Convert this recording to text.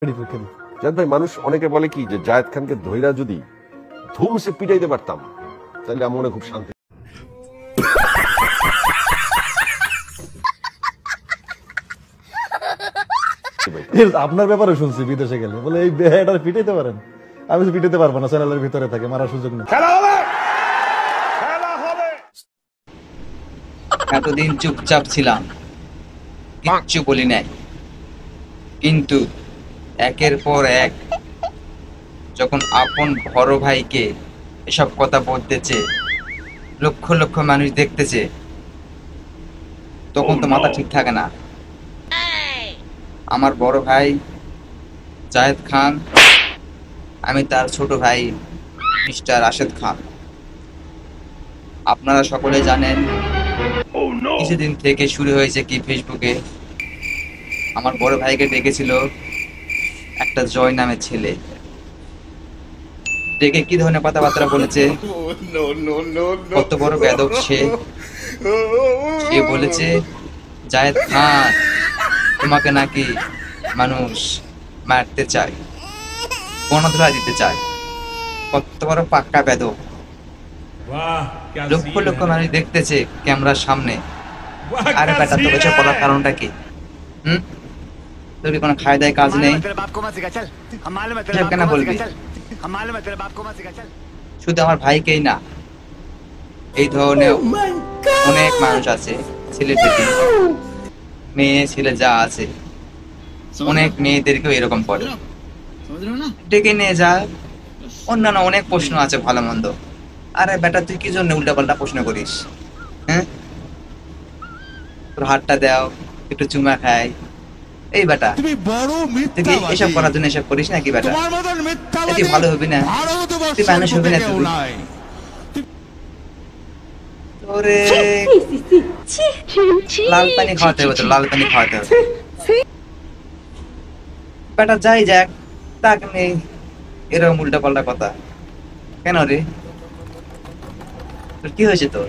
জান ভাই, মানুষ অনেকে বলে কি যে জায়েদ খানকে ধইরা যদি ধুমসে পিটাইতে পারতাম তাহলে আমার মনে খুব শান্তি। আপনার ব্যাপারে শুনছি বিদেশে গেলে বলে এই বেহাটা পিটাইতে পারেন, আমি তো পিটাইতে পারবো না, চ্যানেলের ভিতরে থাকে, মারার সুযোগ নেই। এতদিন চুপচাপ ছিলাম, কিচ্ছু বলি নাই, কিন্তু একের পর এক যখন আপন বড় ভাইকে এসব কথা বলতেছে, লক্ষ লক্ষ মানুষ দেখতেছে, তখন তো মাথা ঠিক থাকে না। আমার বড় ভাই জায়েদ খান, আমি তার ছোট ভাই মিস্টার রাশেদ খান। আপনারা সকলে জানেন কিছুদিন থেকে শুরু হয়েছে কি ফেসবুকে আমার বড় ভাইকে ডেকেছিল একটা জয় নামের ছেলে, ডেকে কি ধরনের কথাবার্তা বলেছে, কত বড় বেদক সে বলেছে জায়েদ খান তোমাকে নাকি মানুষ মারতে চায়, গণধরা দিতে চায়। কত বড় পাক্কা বেদক। লক্ষ লক্ষ মানুষ দেখতেছে ক্যামেরার সামনে। আরে বেটা, তোকে এসব বলার কারণটা কি? তোর কি কোনো খায় দায় কাজ নেই? কেন বলবি? শুধু আমার ভাইকেই না, এই ধরনের অনেক মানুষ আছে, সেলিব্রিটি মেয়ে ছেলে যা আছে, অনেক মেয়েদেরকেও এরকম করে। ডেকে নিয়ে যা, অন্যান্য অনেক প্রশ্ন আছে ভালো মন্দ। আরে বেটা, তুই কি জন্য উল্টাপাল্টা প্রশ্ন করিস? হ্যাঁ, তোর হাতটা দাও, একটু চুমা খাই। এই বেটা, তুই কি এসব করার জন্য এসব করিস নাকি বেটা? তুই ভালো হবি না, তুই মানুষ হবি না। তোরে লাল পানি খাওয়াতে হবে, তোর লাল পানি খাওয়াতে হবে। বেটা যাই যাক, তাক নেই এরকম উল্টা পাল্টা কথা কেন রে? তোর কি হয়েছে তোর?